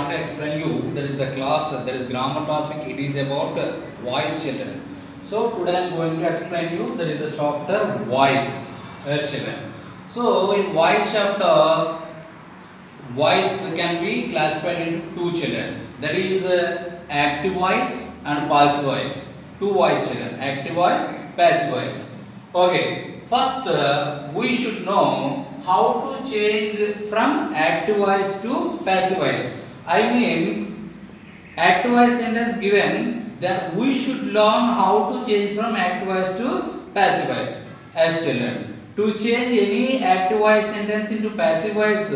want to explain you. There is a class, there is grammar topic. It is about voice, children. So today I am going to explain you. There is a chapter voice, children. So in voice chapter, voice can be classified into two, children. That is active voice and passive voice. Two voice, children. Active voice, passive voice. Okay. First, we should know how to change from active voice to passive voice. I mean, active voice sentence given, then we should learn how to change from active voice to passive voice as children. To change any active voice sentence into passive voice,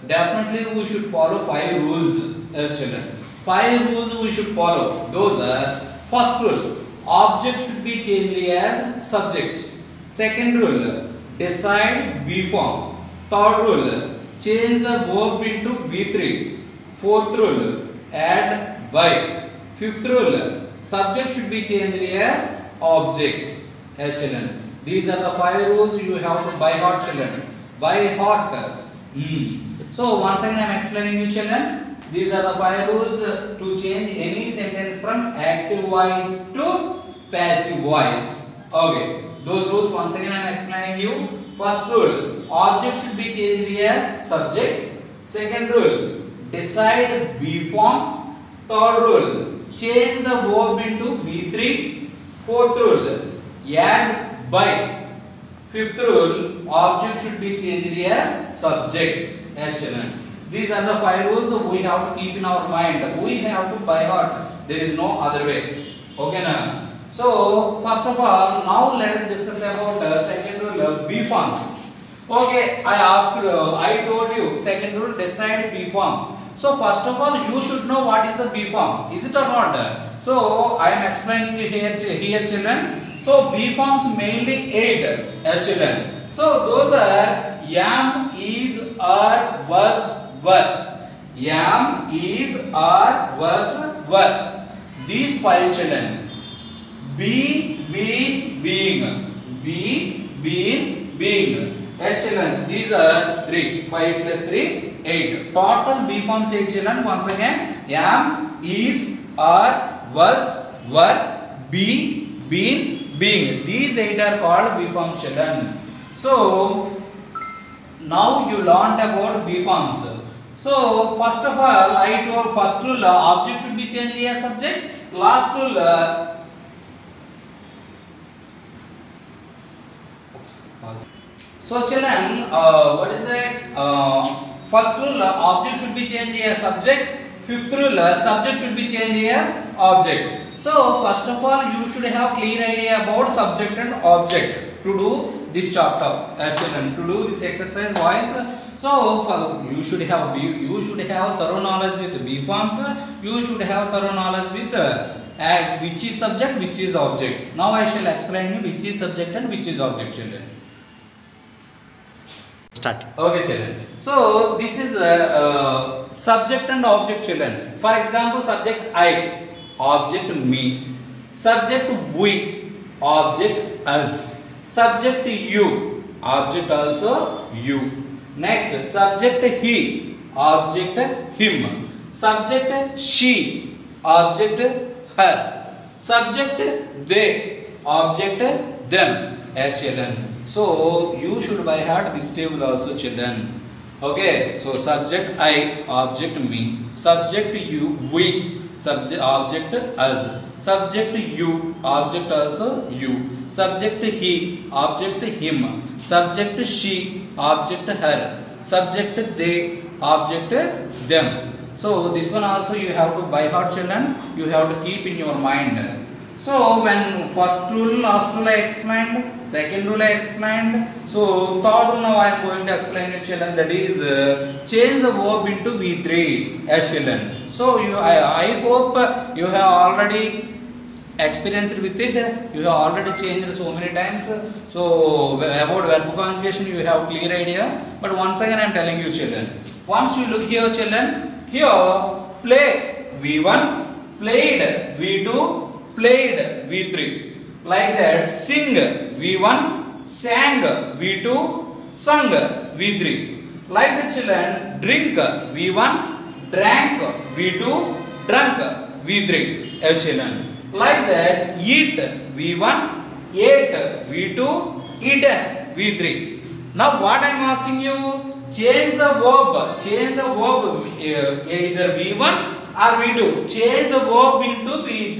definitely we should follow 5 rules as children. 5 rules we should follow. Those are: first rule, object should be changed as subject. Second rule, decide be form. Third rule, change the verb into V3. Fourth rule, add by. Fifth rule, subject should be changed as object as children. These are the 5 rules you have to by heart, children. By heart. So once again I am explaining you, children. These are the 5 rules to change any sentence from active voice to passive voice. Okay. Those rules once again I am explaining you. First rule, object should be changed as subject. Second rule, decide be form. Third rule, change the verb into V3. Fourth rule, add by. Fifth rule, object should be changed as subject as children. These are the 5 rules we have to keep in our mind. We have to by heart. There is no other way. Okay now. So first of all, now let us discuss about the second rule, be forms. Okay, I told you second rule, decide be form. So first of all, you should know what is the be form. Is it or not? So I am explaining here, children. So be forms mainly 8 as children. So those are am, is, are, was, were. Am, is, are, was, were. These 5 children. Be, been, being. Be, been, being. Yes, children. These are 3. 5 plus 3, 8. Total be forms 8, children. Once again, am, is, are, was, were, be, been, being. These 8 are called be forms, children. So now you learned about be forms. So first of all, I told first rule, object should be changed as subject. Last rule, so children, what is that? First rule, object should be changed as subject. Fifth rule, subject should be changed as object. So first of all, you should have clear idea about subject and object to do this chapter as children, to do this exercise voice. So you should have thorough knowledge with be forms. You should have thorough knowledge with which is subject, which is object. Now I shall explain you which is subject and which is object, children. Start. Okay, children. So this is subject and object, children. For example, subject I, object me. Subject we, object us. Subject you, object also you. Next, subject he, object him. Subject she, object her. Subject they, object them. As children. So you should by heart this table also, children. Okay. So subject I, object me. Subject you, we. Subject object us. Subject you, object also you. Subject he, object him. Subject she, object her. Subject they, object them. So this one also you have to by heart, children. You have to keep in your mind. So when first rule, last rule I explained, second rule I explained. So third rule now I am going to explain it, children. That is change the verb into V3 as children. So I hope you have already experienced with it. You have already changed so many times. So about verb conjugation you have clear idea. But once again I am telling you, children. Once you look here, children. Here play V1, played V2. Played V3. Like that, sing V1, sang V2, sung V3. Like the children, drink V1, drank V2, drunk V3. Yes children. Like that, eat V1, ate V2, eaten V3. Now what I am asking you, change the verb either V1 or V2. Change the verb into V3.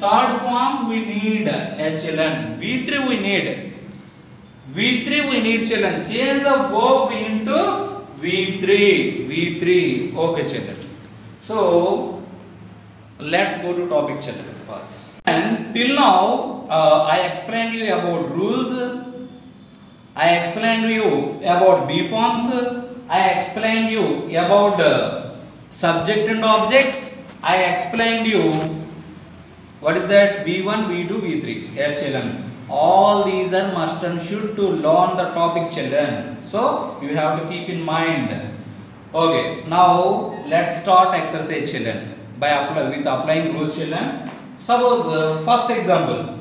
Third form we need, yes children. V3 we need. V3 we need children. Change the verb into V3. Okay children. So let's go to topic children first. And till now I explained you about rules. I explained you about B forms. I explained you about subject and object. I explained you what is that V1, V2, V3. Yes children. All these are must and should to learn the topic children. So you have to keep in mind. Okay. Now let's start exercise children by applying rules children. Suppose first example.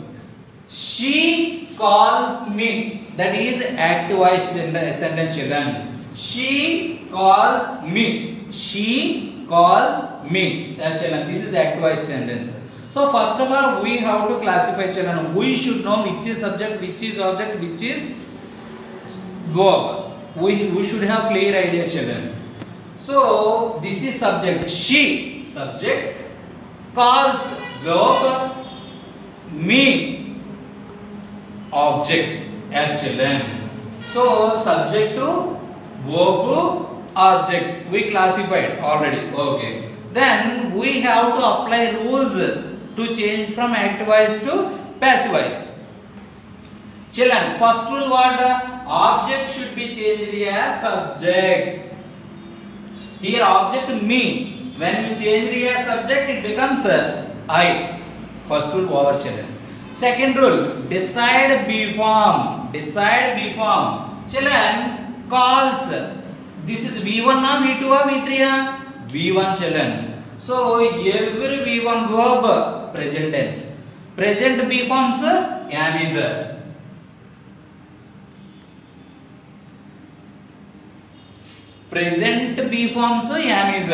She calls me. That is active voice sentence children. She calls me. She calls me. Yes children. This is active voice sentence. So first of all we have to classify children. We should know which is subject, which is object, which is verb. We should have clear idea children. So this is subject. She subject, calls verb, me object. As children. So subject to verb to object we classified already. Okay. Then we have to apply rules to change from active voice to passive voice. Children, first rule what? Object should be changed as subject. Here object me. When you change it as subject, it becomes I. First rule over children. Second rule, decide B form. Decide B form. Children, calls. This is V1 or V2 or V3 or V1 children. So every V1 verb present tense. Present B forms am is. Present B forms am is.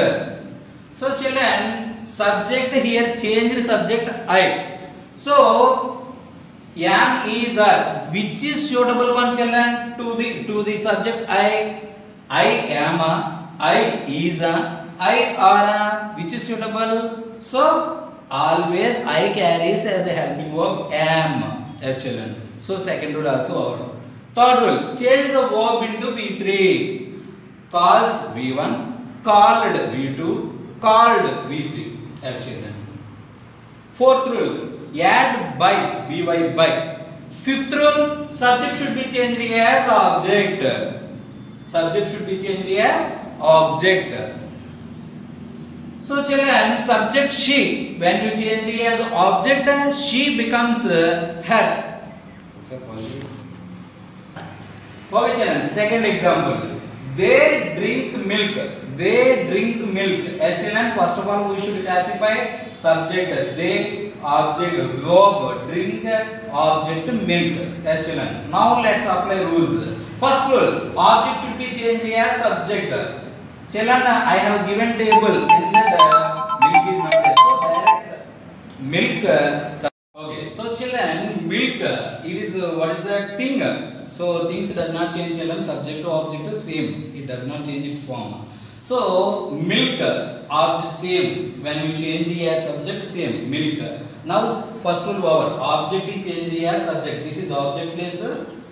So children, subject here changed subject I. So am is are, which is suitable one children to the subject I am, I is, I are, which is suitable. So always I carries as a helping verb am. Yes children. So second rule also over. Third rule, change the verb into V3. Calls V1, called V2, called V3. Yes children. Fourth rule, add by, by. Fifth rule, subject should be changed as object. Subject should be changed as object. So children, subject she, when you change it as object, she becomes her. Okay children, second example. They drink milk. They drink milk. As children, first of all we should classify subject, they, object, verb, drink, object, milk. As children. Now let's apply rules. First rule, object should be changed as subject. Children, I have given table in that milk is not there. So direct milk. Okay. So children, milk. It is what is that thing? So things does not change children. Subject to object is same. It does not change its form. So milk object same. When you change it as subject same milk. Now first rule over object is changed as subject. This is object place.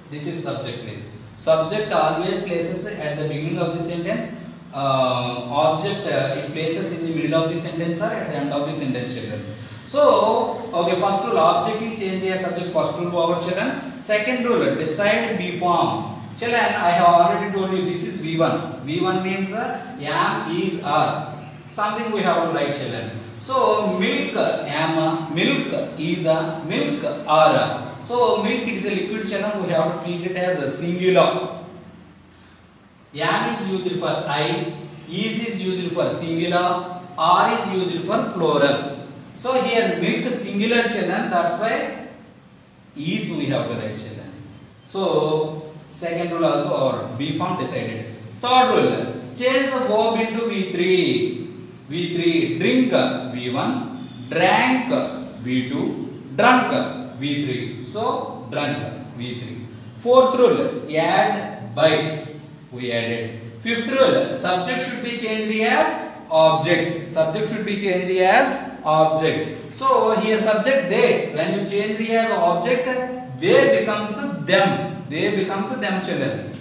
This is subject place. Subject always places at the beginning of the sentence. Object it places in the middle of the sentence or at the end of the sentence children. So okay, first rule object is changed as subject. First rule over children. Second rule, decide B form. Children, I have already told you this is V1. V1 means am, is, are. Something we have to write children. So milk am, milk is, milk are. So milk it is a liquid children. We have to treat it as a singular. Am is used for I, is used for singular, are is used for plural. So here milk singular children, that's why is we have to write children. So second rule also or B form decided. Third rule, change the verb into V3. V3, drink V1, drank V2, drunk V3. So drunk V3. Fourth rule, add by. We added. Fifth rule, subject should be changed as object. Subject should be changed as object. So here subject they. When you change it as object, they becomes them. They becomes them children.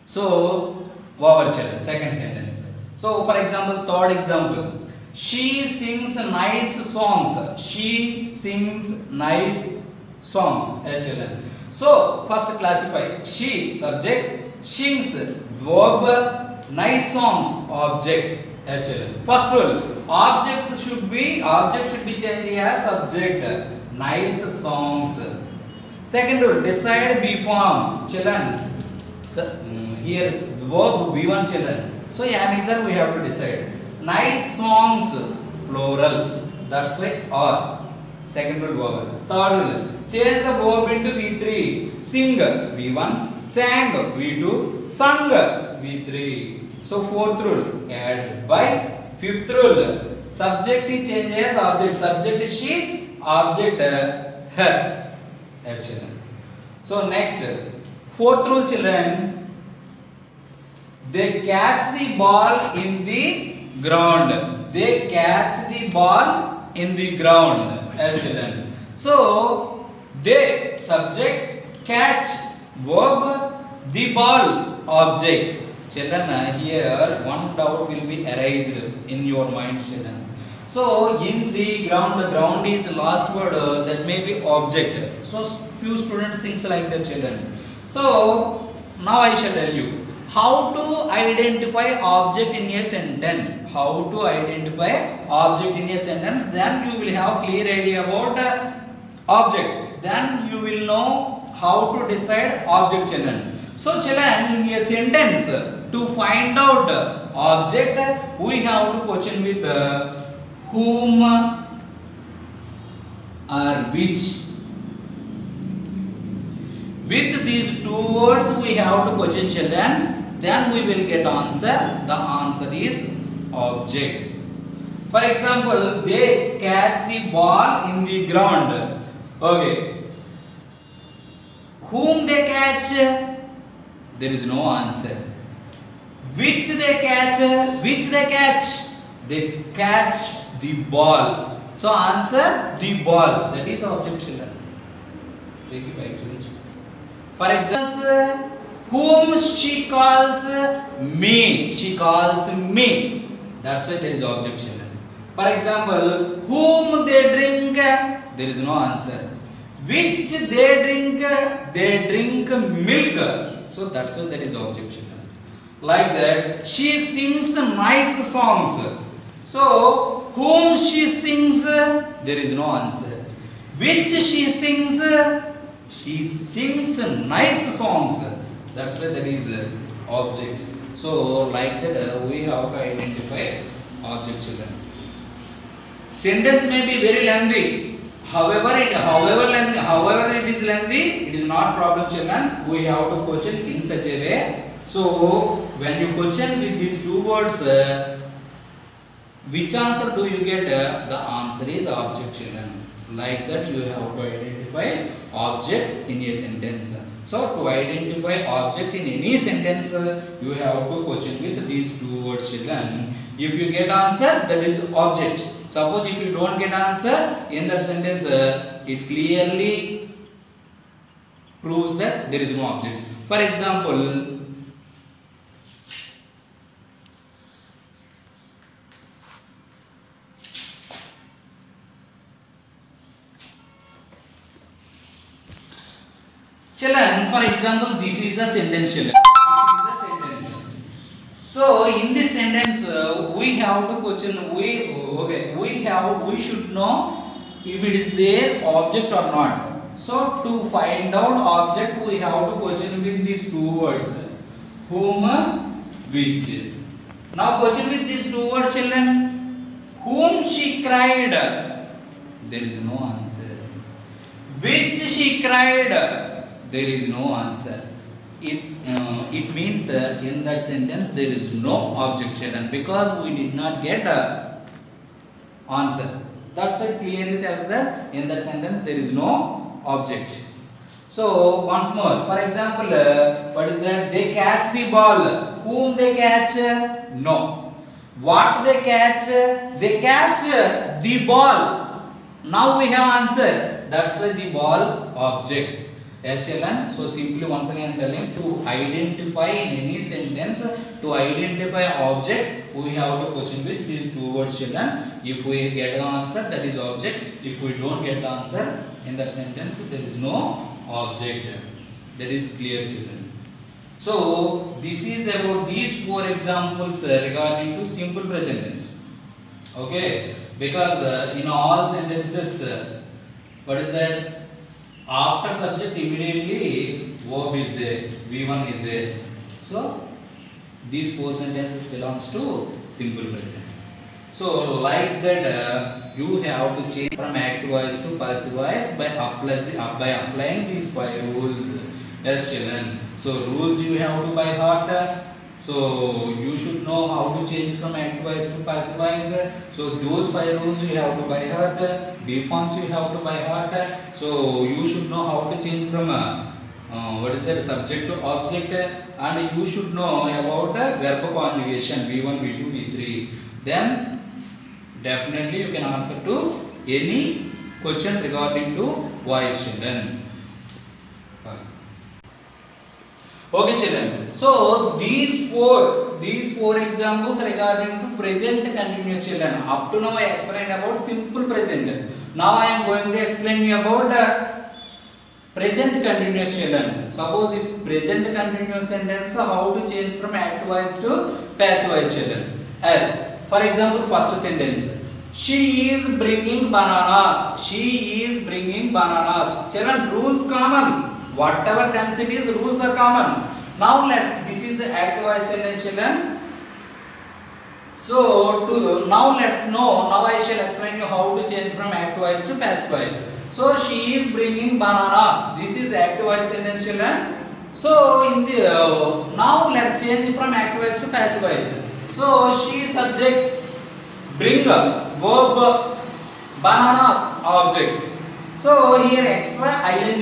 So our children. Second sentence. So for example, third example. She sings nice songs. She sings nice songs. Children. So first classify. She subject, sings verb, nice songs object. Children. First rule. Object should be changed as subject. Nice songs. Second rule. Decide B form. Children. Here verb V1 children. So answer we have to decide. Nice songs plural. That's why or. Second rule verb. Third rule. Change the verb into V3. Sing V1, sang V2, sung V3. So fourth rule. Add by. Fifth rule. Subject is changed as object. Subject is she. Object her. As children. So next. Fourth rule children. They catch the ball in the ground. They catch the ball in the ground. As children. So they subject, catch verb, the ball object. Children, here one doubt will be arised in your mind children. So in the ground is the last word that may be object. So few students thinks like that children. So now I shall tell you how to identify object in a sentence. How to identify object in a sentence. Then you will have clear idea about object. Then you will know how to decide object children. So children, in a sentence, to find out object, we have to question with whom or which. With these two words we have to question children, then we will get answer. The answer is object. For example, they catch the ball in the ground. Okay. Whom they catch? There is no answer. Which they catch? Which they catch? They catch the ball. So answer the ball. That is object children. For example, whom she calls me. She calls me. That's why there is object children. For example, whom they drink. There is no answer. Which they drink milk. So that's why there is object children. Like that, she sings nice songs. So whom she sings, there is no answer. Which she sings nice songs. That's why there is object. So like that we have to identify object children. Sentence may be very lengthy. However it is lengthy, it is not problem children. We have to question in such a way. So when you question with these two words, which answer do you get? The answer is object children. Like that you have to identify object in a sentence. So to identify object in any sentence, you have to question with these two words children. If you get answer, that is object. Suppose if you don't get answer in that sentence, it clearly proves that there is no object. For example, children, for example, this is the sentence children. This is the sentence. So in this sentence, we have to question. We should know if it is there object or not. So to find out object, we have to question with these two words, whom, which. Now question with these two words, children. Whom she cried, there is no answer. Which she cried, there is no answer. it means in that sentence there is no object children, because we did not get answer. That's why clearly tells that in that sentence there is no object. So once more, for example, what is that? They catch the ball. Whom they catch? No. What they catch? They catch the ball. Now we have answer. That's why the ball object. Yes, children. So simply once again telling, to identify in any sentence, to identify object, we have to question with these two words, children. If we get the answer, that is object. If we don't get the answer in that sentence, there is no object. That is clear, children. So this is about these 4 examples regarding to simple present tense. Okay, because in all sentences, what is that? After subject immediately verb is there, V1 is there. So these 4 sentences belongs to simple present. So like that, you have to change from active voice to passive voice by applying these 5 rules. Yes, children. So rules you have to by heart. So you should know how to change from active voice to passive voice. So those 5 rules you have to by heart. B forms you have to by heart. So you should know how to change from what is that, subject to object, and you should know about verb conjugation V1, V2, V3. Then definitely you can answer to any question regarding to voice, children. Okay, children. So these four examples regarding to present continuous, children. Up to now I explained about simple present. Now I am going to explain you about present continuous, children. Suppose if present continuous sentence, how to change from active voice to passive voice, children. As for example, first sentence. She is bringing bananas. She is bringing bananas. Children, rules common. Whatever tense it is, rules are common. Now this is active voice sentence, children. So now let's know. Now I shall explain you how to change from active voice to passive voice. So she is bringing bananas. This is active voice sentence, children. So in the now let's change from active voice to passive voice. So she is subject, bring verb, bananas object. So here extra ing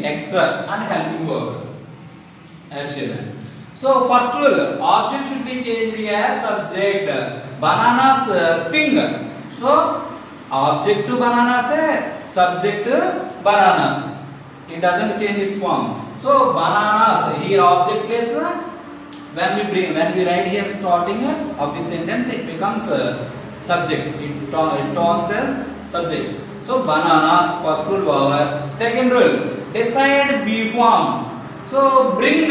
extra and helping verb as children. So first rule, object should be changed as subject. Bananas thing. So object to bananas, subject to bananas. It doesn't change its form. So bananas here object place. When we write here starting of the sentence, it becomes subject. It turns as subject. So bananas, first rule over. Second rule, decide B form. So bring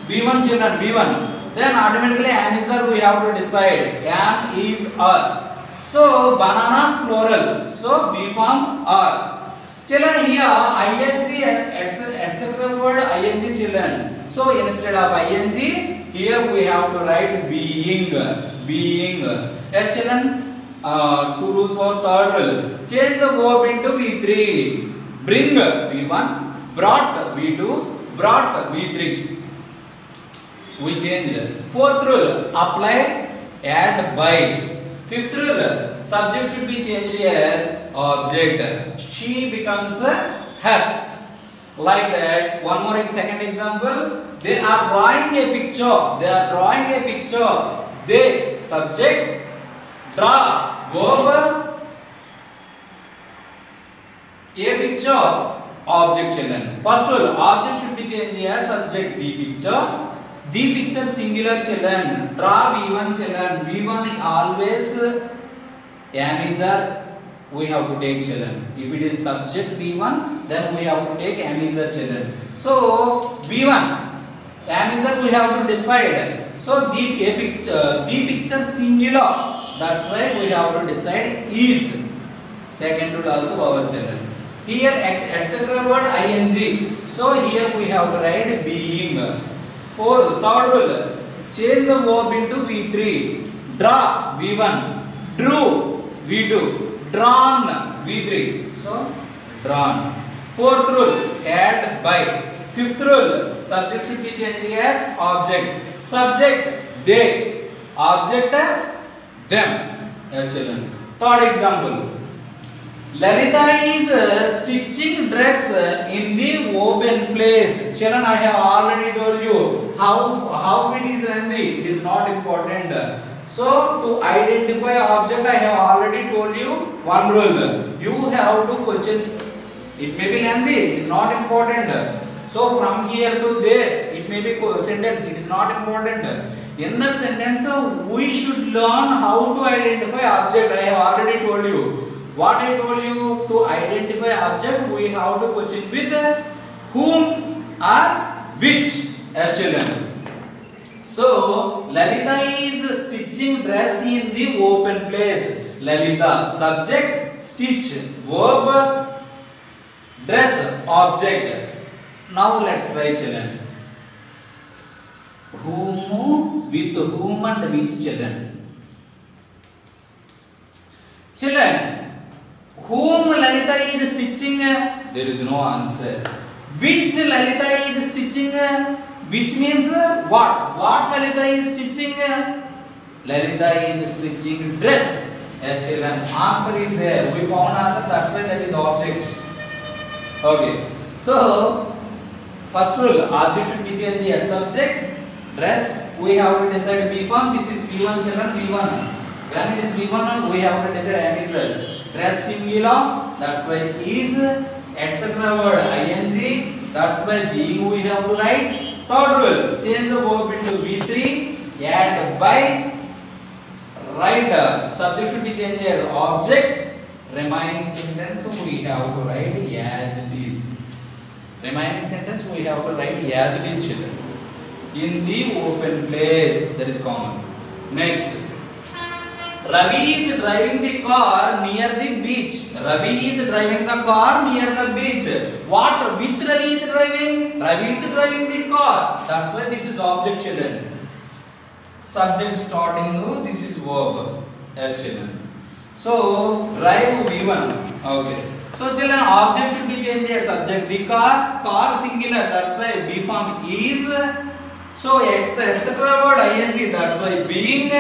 V1, children, V1. Then automatically am is are we have to decide. Am is are. So bananas plural. So B form are. Children here ing etc. word ing, children. So instead of ing here we have to write being. Yes, children. 2 rules for third rule. Change the verb into V3. Bring V1, brought V2, brought V3. We change. Fourth rule, apply add by. Fifth rule, subject should be changed as object. She becomes her. Like that. One more second example. They are drawing a picture. They subject, draw verb, a picture, object, children. First rule, object should be changed as subject. The picture singular, children. Draw V1, children. V1 always am is are we have to take, children. If it is subject V1, then we have to take am is are, children. So V1 am is are we have to decide. So the picture singular. That's why we have to decide is. Second rule also our, children. Here etc. word ing. So here we have to write being. Third rule, change the verb into V3. Draw V1, drew V2, drawn V3. So drawn. Fourth rule, add by. Fifth rule, subject should be changed as object. Subject, they. Object, them. Yes, children. Third example. Lalita is stitching dress in the woven place. Children, I have already told you how it is handy. It is not important. So to identify object, I have already told you one rule. You have to question. It may be lengthy. It is not important. So from here to there, it may be sentence. It is not important. In that sentence, we should learn how to identify object. I have already told you. What I told you, to identify object, we have to question with whom or which, as children. So Lalita is stitching dress in the open place. Lalita, subject, stitch, verb, dress, object. Now let's try, children. Whom, with whom and which, children? Children, whom Lalita is stitching? There is no answer. Which Lalita is stitching? Which means what? What Lalita is stitching? Lalita is stitching dress. Yes, children. Answer is there. We found answer. That's why that is object. Okay. So first rule, object should be changed as subject. Dress. We have to decide B form. This is V1, children. V1. When it is V1, we have to decide M is dress singular, that's why is, etc. word ing, that's why being we have to write. Third rule, change the verb into V3, add by, write, subject should be changed as object, remaining sentence we have to write as it is. Remaining sentence we have to write as it is, children. In the open place, that is common. Next. Ravi is driving the car near the beach. Ravi is driving the car near the beach. What? Which Ravi is driving? Ravi is driving the car. That's why this is object, children. Subject starting, this is verb. Yes, children. So, drive V1. Okay. So, children, object should be changed as subject. The car singular. That's why B form is. So, etc. word ing. That's why being.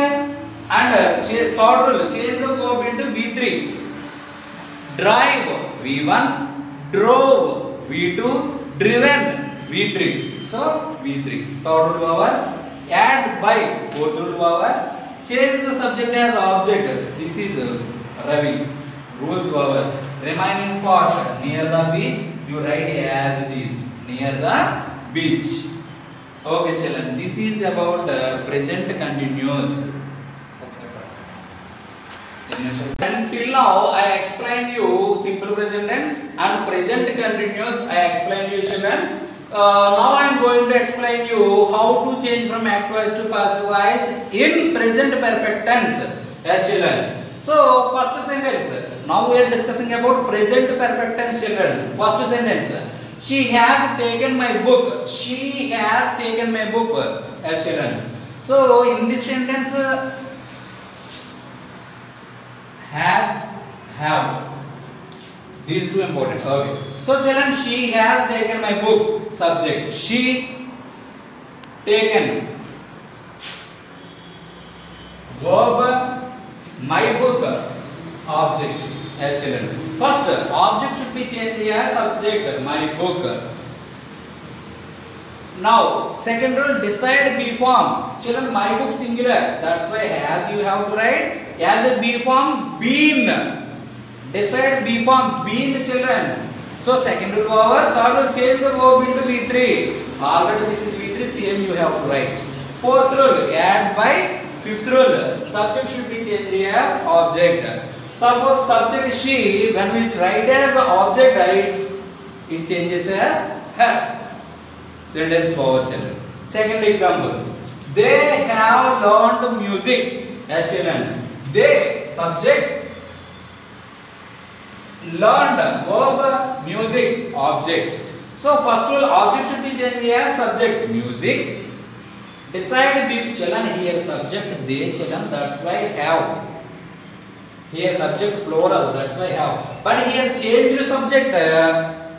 And third rule, change the verb into V3. Drive V1, drove V2, driven V3. So V3. Third rule power. Add by. Fourth rule power. Change the subject as object. This is Ravi. Rules power. Remaining part near the beach. You write as it is. Near the beach. Okay, children. This is about present continuous. Until now, I explained you simple present tense and present continuous. I explained you, children. Now I am going to explain you how to change from active voice to passive voice in present perfect tense. Yes, children. So first sentence. Now we are discussing about present perfect tense, children. First sentence. She has taken my book. She has taken my book. Yes, children. So in this sentence. Has, have. These two important. Okay. So, children, she has taken my book. Subject. She taken. Verb. My book. Object. Yes, children. First, object should be changed as subject. My book. Now, second rule, decide B form. Children, my book singular. That's why as you have to write as a B form, been. Decide B form, been, children. So, second rule power. Third rule, change the verb into V3. Already this is V3, same you have to write. Fourth rule, add by. Fifth rule, subject should be changed as object. Suppose subject she, when we write as object, it changes as her. Sentence power, children. Second example. They have learned music. Yes, children. They, subject, learned, verb, music, object. So first rule, object should be changed as subject, music. Decide B, children, here subject, they, children, that's why have. Here subject plural, that's why have. But here change the subject.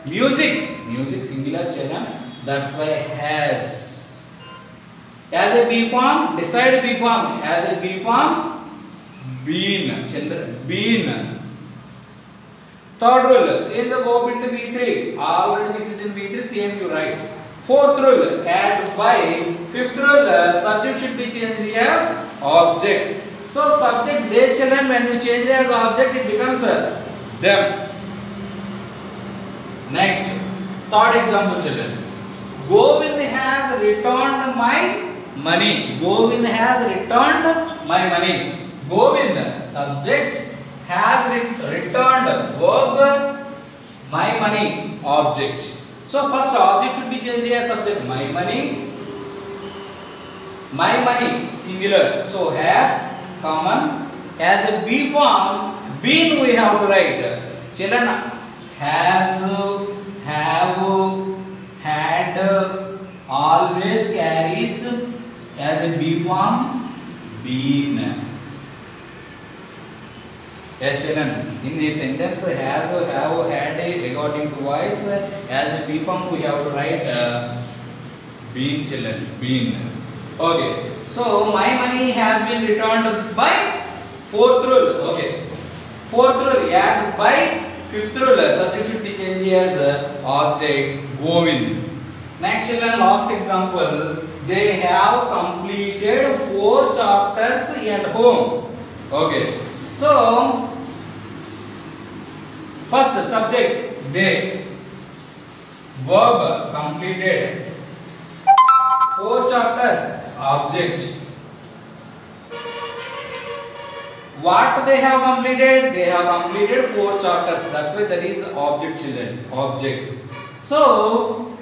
Music. Music singular children. That's why has. As a B form, decide B form. As a B form, been. Children, been. Third rule, change the verb into V3. Already this is in V3, same you write. Fourth rule, add by. Fifth rule, subject should be changed as object. So subject they children, when you change it as object, it becomes them. Next, third example children. Govind has returned my money. Govind has returned my money. Govind, subject, has returned, verb, my money, object. So first object should be changed as subject, my money, singular. So has, common. As a B form, been we have to write. Children, has, have, had, always carries as a B form, been. Yes, children, in this sentence, has, have, had, regarding to voice, as a B form we have to write been, children, been. Okay, so my money has been returned by fourth rule. Okay, fourth rule, add by. Fifth rule, subject should be changed as object, Govind. Next children, last example, they have completed 4 chapters at home. Okay, so first subject, they, verb, completed 4 chapters, object. What they have completed? They have completed 4 chapters. That's why that is object, children. Object. So,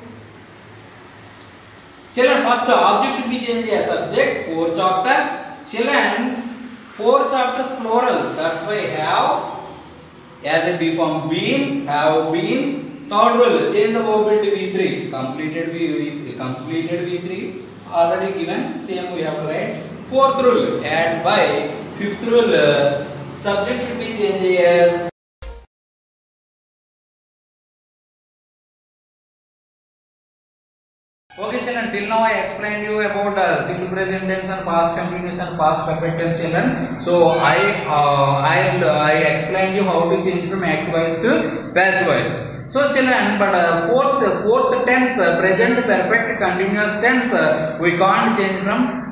children, first object should be changed as subject. 4 chapters. Children, 4 chapters plural. That's why have as a B form, been, have been. Third rule, change the verb into V3. Completed V3 already given. Same we have to write. Fourth rule, add by. Fifth rule, subject should be changed as. Okay, children, till now I explained you about simple present tense and past continuous and past perfect tense, children. So I explained you how to change from active voice to passive voice. So children, but fourth tense, present perfect continuous tense, we can't change from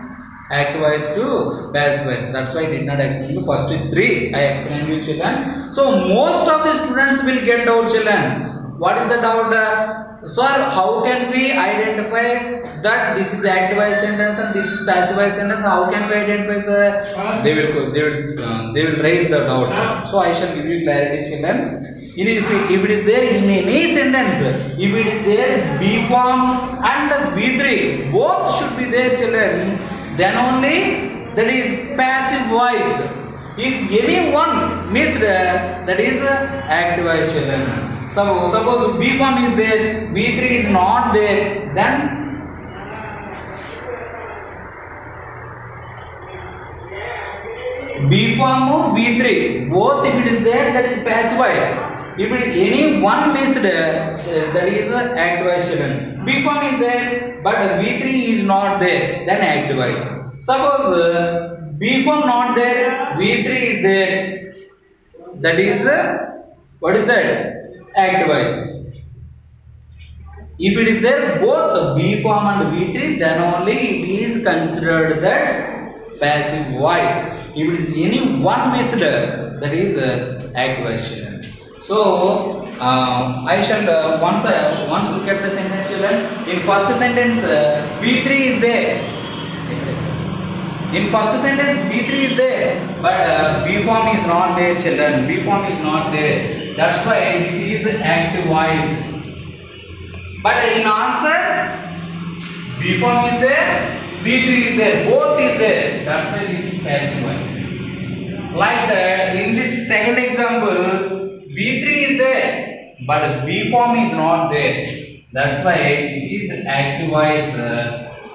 active voice to passive voice. That's why I did not explain you first 3. I explained you, children. So most of the students will get doubt, children. What is the doubt? Sir, how can we identify that this is active voice sentence and this is passive voice sentence? How can we identify, sir? They will raise the doubt. So I shall give you clarity, children. If it is there in any sentence, if it is there B form and V3, both should be there, children. Then only that is passive voice. If any one missed, that is active voice, children. So suppose B form is there, V3 is not there, then B form or V3, both if it is there, that is passive voice. If it is any one missed, that is active voice, children. B form is there, but V3 is not there, then active voice. Suppose B form not there, V3 is there, that is what is that? Active voice. If it is there both B form and V3, then only it is considered that passive voice. If it is any one missed, that is active voice. So I shall once look at the sentence, children. In first sentence, V3 is there. In first sentence, V3 is there, but B form is not there, children. B form is not there. That's why this is active voice. But in answer, B form is there, V3 is there, both is there. That's why this is passive voice. Like that, in this second example, V3 is there, but B form is not there. That's why this is active voice.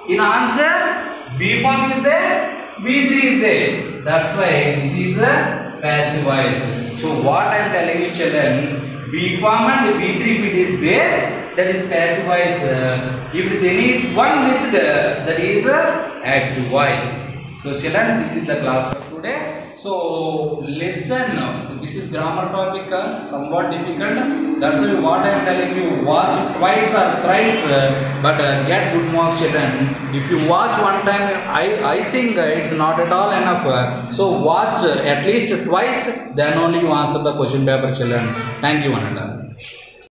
In answer, B form is there, V3 is there. That's why this is a passive voice. So what I am telling you, children, V form and V3 if it is there, that is passive voice. If it is any one missed, that is active voice. So children, this is the class for today. So listen, this is grammar topic, somewhat difficult. That's why what I am telling you, watch twice or thrice, but get good marks, children. If you watch one time, I think it's not at all enough. So watch at least twice, then only you answer the question paper, children. Thank you, one and all.